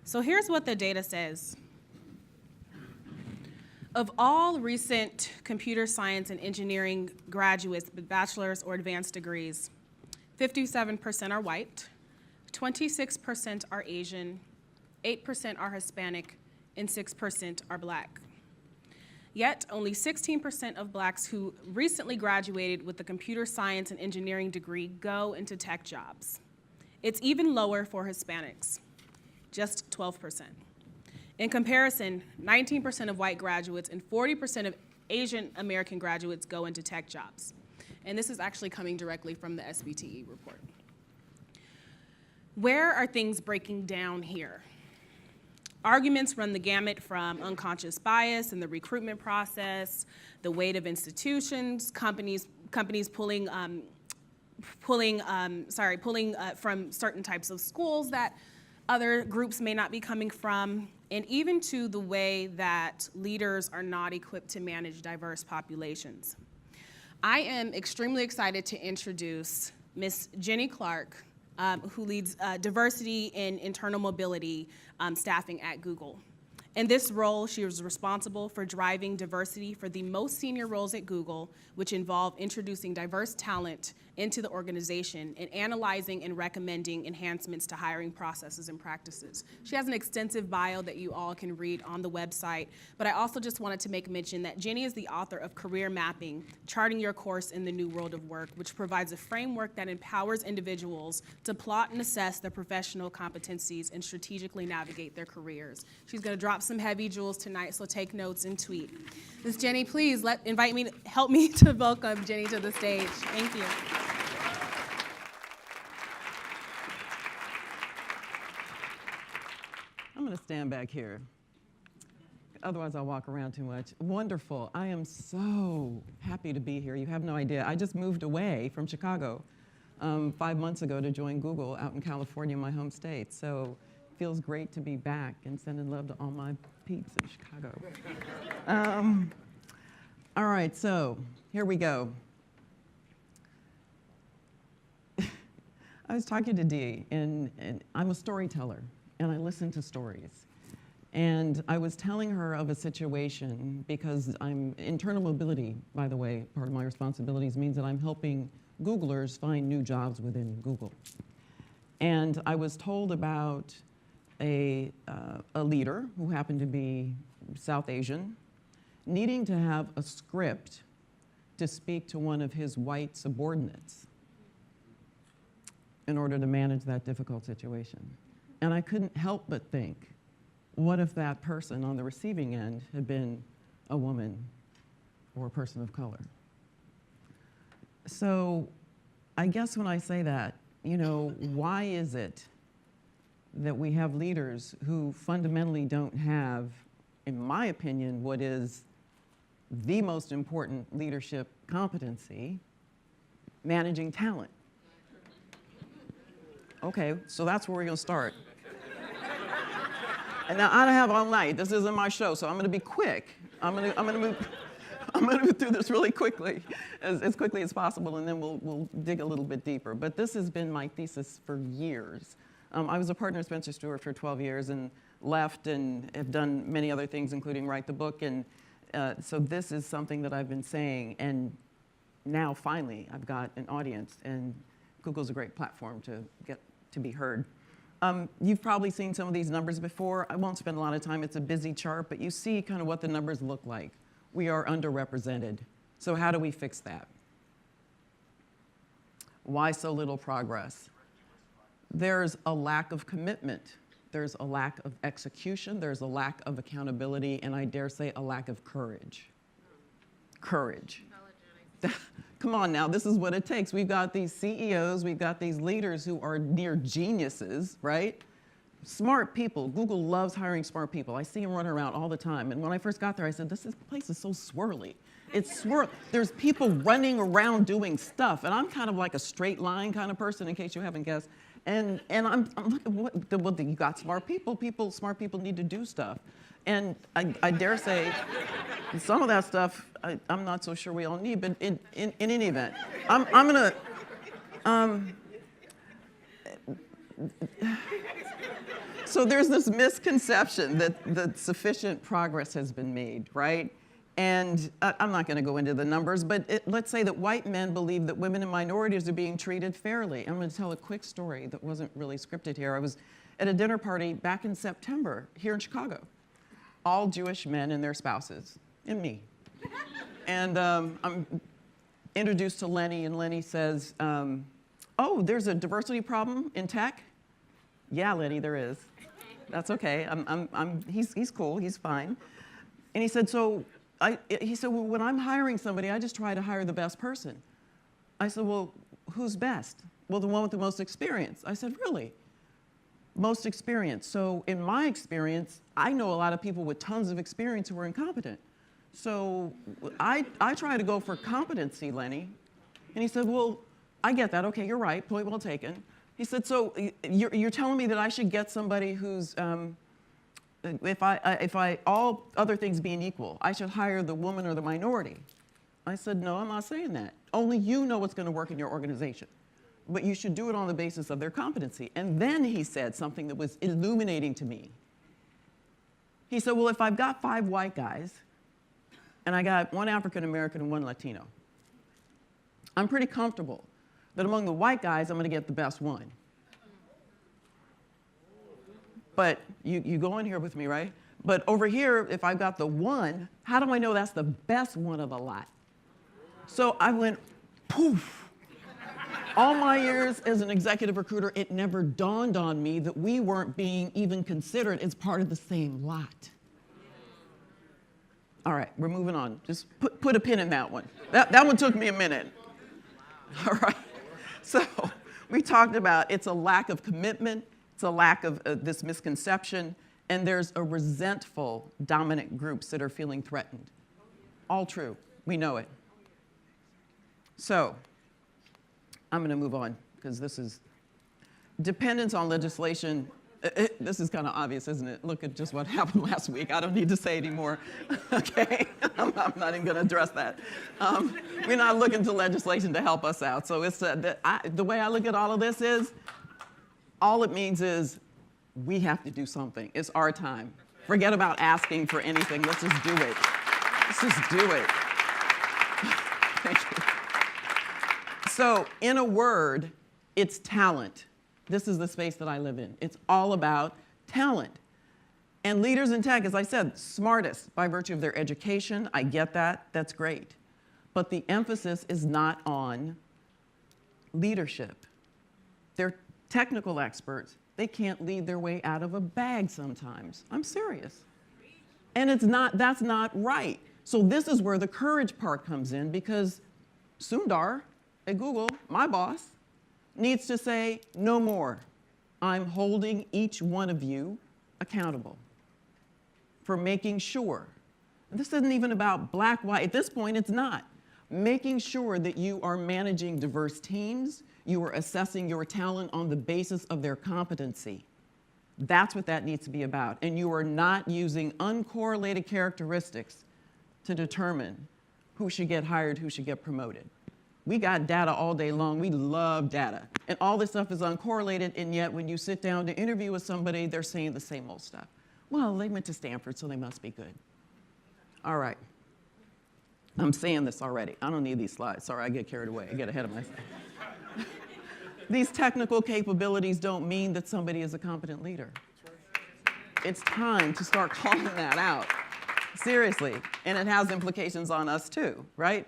So here's what the data says. Of all recent computer science and engineering graduates with bachelor's or advanced degrees, 57% are white, 26% are Asian, 8% are Hispanic, and 6% are Black. Yet, only 16% of Blacks who recently graduated with a computer science and engineering degree go into tech jobs. It's even lower for Hispanics, just 12%. In comparison, 19% of white graduates and 40% of Asian American graduates go into tech jobs. And this is actually coming directly from the SBTE report. Where are things breaking down here? Arguments run the gamut from unconscious bias in the recruitment process, the weight of institutions, companies pulling from certain types of schools that other groups may not be coming from, and even to the way that leaders are not equipped to manage diverse populations. I am extremely excited to introduce Ms. Ginny Glarke, who leads diversity and internal mobility staffing at Google. In this role, she was responsible for driving diversity for the most senior roles at Google, which involve introducing diverse talent into the organization and analyzing and recommending enhancements to hiring processes and practices. She has an extensive bio that you all can read on the website, but I also just wanted to make mention that Ginny is the author of Career Mapping, Charting Your Course in the New World of Work, which provides a framework that empowers individuals to plot and assess their professional competencies and strategically navigate their careers. She's gonna drop some heavy jewels tonight, so take notes and tweet. Ms. Ginny, please help me to welcome Ginny to the stage. Thank you. I'm going to stand back here. Otherwise, I'll walk around too much. Wonderful. I am so happy to be here. You have no idea. I just moved away from Chicago 5 months ago to join Google out in California, my home state. So it feels great to be back and sending love to all my peeps in Chicago. All right, so here we go. I was talking to Dee, and I'm a storyteller, and I listen to stories. And I was telling her of a situation, because I'm internal mobility, by the way, part of my responsibilities means that I'm helping Googlers find new jobs within Google. And I was told about a leader who happened to be South Asian, needing to have a script to speak to one of his white subordinates in order to manage that difficult situation. And I couldn't help but think, what if that person on the receiving end had been a woman or a person of color? So I guess when I say that, you know, why is it that we have leaders who fundamentally don't have, in my opinion, what is the most important leadership competency, managing talent? Okay, so that's where we're gonna start. And now I don't have all night. This isn't my show, so I'm gonna be quick. I'm gonna move through this really quickly, as quickly as possible, and then we'll dig a little bit deeper. But this has been my thesis for years. I was a partner at Spencer Stuart for 12 years and left and have done many other things, including write the book. And so this is something that I've been saying, and now finally I've got an audience, and Google's a great platform to get to be heard. You've probably seen some of these numbers before. I won't spend a lot of time. It's a busy chart, but you see kind of what the numbers look like. We are underrepresented. So how do we fix that? Why so little progress? There's a lack of commitment. There's a lack of execution. There's a lack of accountability, and I dare say a lack of courage. Courage. Come on now, this is what it takes. We've got these CEOs, we've got these leaders who are near geniuses, right? Smart people. Google loves hiring smart people. I see them running around all the time. And when I first got there, I said, this place is so swirly. It's There's people running around doing stuff. And I'm kind of like a straight line kind of person, in case you haven't guessed. And I'm looking, what, you got smart people. Smart people need to do stuff. And I dare say, some of that stuff, I'm not so sure we all need, but in any event, I'm gonna, So there's this misconception that sufficient progress has been made, right? And I'm not going to go into the numbers, but let's say that white men believe that women and minorities are being treated fairly. I'm going to tell a quick story that wasn't really scripted here. I was at a dinner party back in September here in Chicago. All Jewish men and their spouses, and me. And I'm introduced to Lenny, and Lenny says, oh, there's a diversity problem in tech? Yeah, Lenny, there is. That's okay. He's cool. He's fine. And he said, well, when I'm hiring somebody, I just try to hire the best person. I said, well, who's best? Well, the one with the most experience. I said, really? Most experience. So in my experience, I know a lot of people with tons of experience who are incompetent. So I try to go for competency, Lenny. And he said, well, I get that. Okay, you're right. Point well taken. He said, so you're telling me that I should get somebody who's, if I, all other things being equal, I should hire the woman or the minority. I said, no, I'm not saying that. Only you know what's going to work in your organization. But you should do it on the basis of their competency. And then he said something that was illuminating to me. He said, well, if I've got 5 white guys, and I got 1 African American and 1 Latino, I'm pretty comfortable that among the white guys, I'm going to get the best one. But you go in here with me, right? But over here, if I've got the 1, how do I know that's the best one of the lot? So I went, poof. All my years as an executive recruiter, it never dawned on me that we weren't being even considered as part of the same lot. All right, we're moving on. Just put a pin in that one. That one took me a minute. All right. So we talked about it's a lack of commitment, it's a lack of this misconception, and there's a resentful dominant groups that are feeling threatened. All true. We know it. So I'm going to move on because this is dependence on legislation. This is kind of obvious, isn't it? Look at just what happened last week. I don't need to say anymore. Okay, I'm not even going to address that. We're not looking to legislation to help us out. So it's the way I look at all of this is, all it means is we have to do something. It's our time. Forget about asking for anything. Let's just do it. Let's just do it. Thank you. So in a word, it's talent. This is the space that I live in. It's all about talent. And leaders in tech, as I said, smartest by virtue of their education. I get that. That's great. But the emphasis is not on leadership. They're technical experts. They can't lead their way out of a bag sometimes. I'm serious. And that's not right. So this is where the courage part comes in, because Sundar at Google, my boss, needs to say, no more. I'm holding each one of you accountable for making sure. This isn't even about black, white. At this point, it's not. Making sure that you are managing diverse teams, you are assessing your talent on the basis of their competency. That's what that needs to be about. And you are not using uncorrelated characteristics to determine who should get hired, who should get promoted. We got data all day long. We love data. And all this stuff is uncorrelated, and yet when you sit down to interview with somebody, they're saying the same old stuff. Well, they went to Stanford, so they must be good. All right. I'm saying this already. I don't need these slides. Sorry, I get carried away. I get ahead of myself. These technical capabilities don't mean that somebody is a competent leader. It's time to start calling that out. Seriously, and it has implications on us too, right?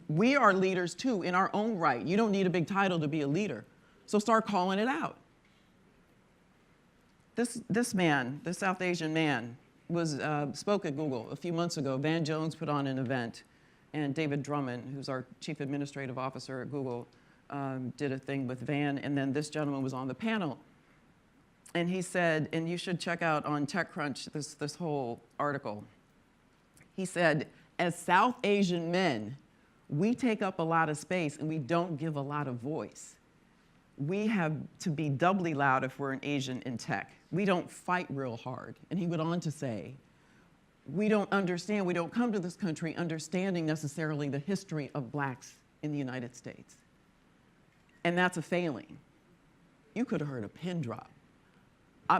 We are leaders too in our own right. You don't need a big title to be a leader, so start calling it out. This man, this South Asian man, spoke at Google a few months ago. Van Jones put on an event, and David Drummond, who's our chief administrative officer at Google, did a thing with Van, and then this gentleman was on the panel. And he said, and you should check out on TechCrunch this whole article. He said, as South Asian men, we take up a lot of space and we don't give a lot of voice. We have to be doubly loud if we're an Asian in tech. We don't fight real hard. And he went on to say, we don't come to this country understanding necessarily the history of blacks in the United States. And that's a failing. You could have heard a pin drop.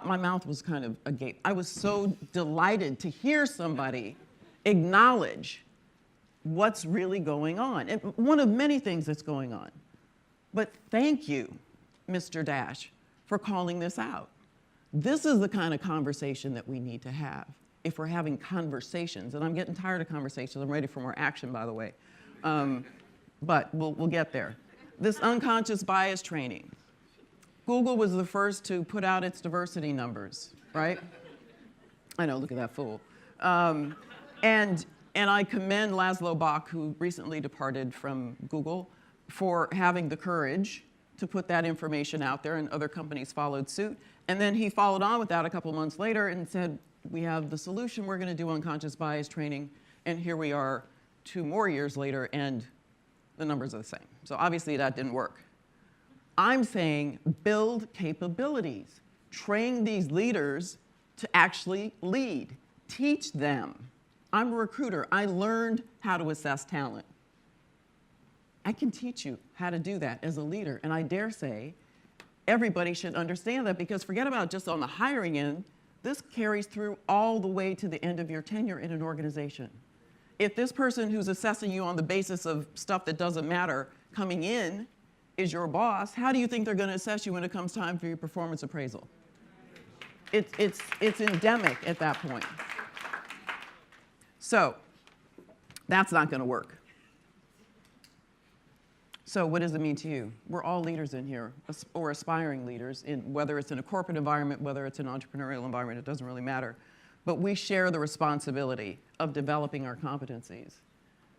my mouth was kind of agape. I was so delighted to hear somebody acknowledge what's really going on. And one of many things that's going on. But thank you, Mr. Dash, for calling this out. This is the kind of conversation that we need to have if we're having conversations. And I'm getting tired of conversations. I'm ready for more action, by the way. But we'll get there. This unconscious bias training. Google was the first to put out its diversity numbers, right? I know, look at that fool. And I commend Laszlo Bock, who recently departed from Google, for having the courage to put that information out there, and other companies followed suit. And then he followed on with that a couple months later and said, we have the solution, we're gonna do unconscious bias training, and here we are 2 more years later, and the numbers are the same. So obviously that didn't work. I'm saying build capabilities. Train these leaders to actually lead. Teach them. I'm a recruiter. I learned how to assess talent. I can teach you how to do that as a leader, and I dare say everybody should understand that, because forget about just on the hiring end, this carries through all the way to the end of your tenure in an organization. If this person who's assessing you on the basis of stuff that doesn't matter coming in is your boss, how do you think they're going to assess you when it comes time for your performance appraisal? It's endemic at that point. So that's not going to work. So what does it mean to you? We're all leaders in here, or aspiring leaders, whether it's in a corporate environment, whether it's an entrepreneurial environment, it doesn't really matter. But we share the responsibility of developing our competencies.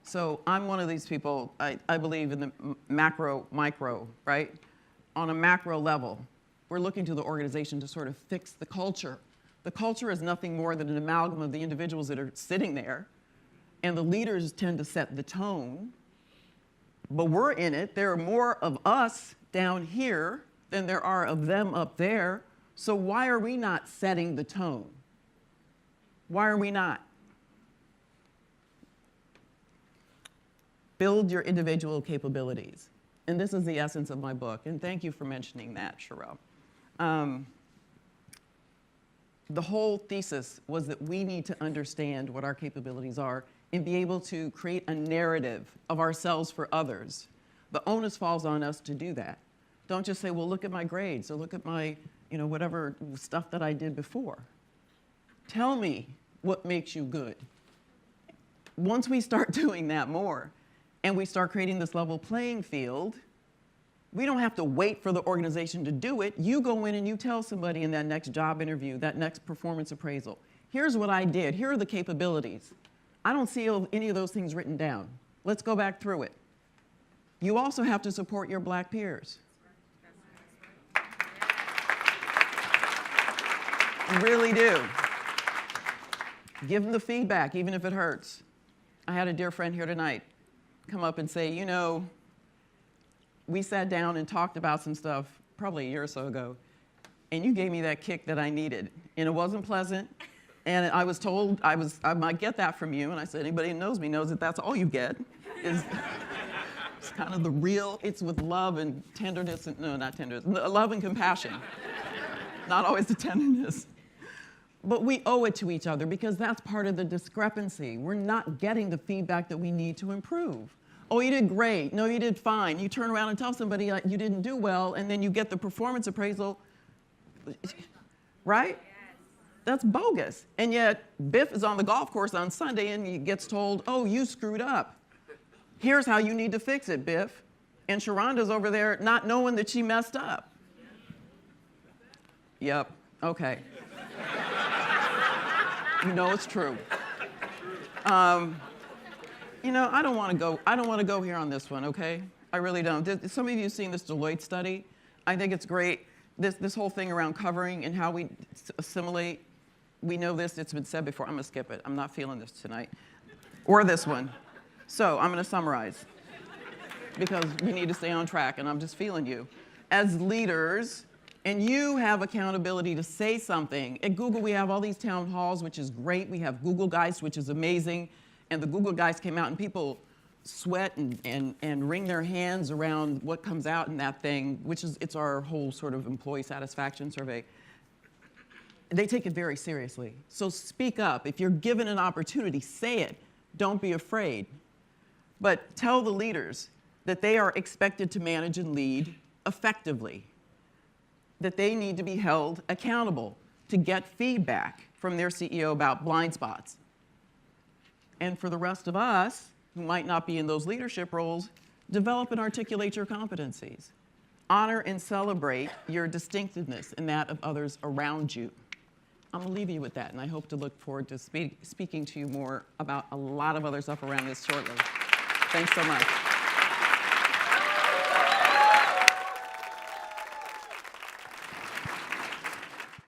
So I'm one of these people, I believe in the macro, micro, right? On a macro level, we're looking to the organization to sort of fix the culture. The culture is nothing more than an amalgam of the individuals that are sitting there, and the leaders tend to set the tone. But we're in it. There are more of us down here than there are of them up there. So why are we not setting the tone? Why are we not? Build your individual capabilities. And this is the essence of my book. And thank you for mentioning that, Sherelle. The whole thesis was that we need to understand what our capabilities are and be able to create a narrative of ourselves for others. The onus falls on us to do that. Don't just say, well, look at my grades or look at my, whatever stuff that I did before. Tell me what makes you good. Once we start doing that more and we start creating this level playing field, we don't have to wait for the organization to do it. You go in and you tell somebody in that next job interview, that next performance appraisal, here's what I did, here are the capabilities. I don't see any of those things written down. Let's go back through it. You also have to support your Black peers. You really do. Give them the feedback, even if it hurts. I had a dear friend here tonight come up and say, we sat down and talked about some stuff probably a year or so ago, and you gave me that kick that I needed. And it wasn't pleasant, and I was told I might get that from you, and I said, anybody who knows me knows that that's all you get. It's kind of the real, it's with love and tenderness, no, not tenderness, love and compassion. Not always the tenderness. But we owe it to each other because that's part of the discrepancy. We're not getting the feedback that we need to improve. Oh, you did great. No, you did fine. You turn around and tell somebody you didn't do well, and then you get the performance appraisal, right? That's bogus. And yet, Biff is on the golf course on Sunday, and he gets told, oh, you screwed up. Here's how you need to fix it, Biff. And Sharonda's over there not knowing that she messed up. Yep, okay. You know it's true. I don't want to go here on this one, okay? I really don't. Some of you have seen this Deloitte study. I think it's great. This whole thing around covering and how we assimilate. We know this, it's been said before. I'm gonna skip it. I'm not feeling this tonight. Or this one. So I'm gonna summarize because we need to stay on track and I'm just feeling you. As leaders, and you have accountability to say something. At Google, we have all these town halls, which is great. We have Google Geist, which is amazing. And the Google Geist came out, and people sweat and wring their hands around what comes out in that thing, it's our whole sort of employee satisfaction survey. they take it very seriously. So speak up. If you're given an opportunity, say it. Don't be afraid. But tell the leaders that they are expected to manage and lead effectively, that they need to be held accountable to get feedback from their CEO about blind spots. And for the rest of us, who might not be in those leadership roles, develop and articulate your competencies. Honor and celebrate your distinctiveness and that of others around you. I'm going to leave you with that, and I hope to look forward to speaking to you more about a lot of other stuff around this shortly. Thanks so much.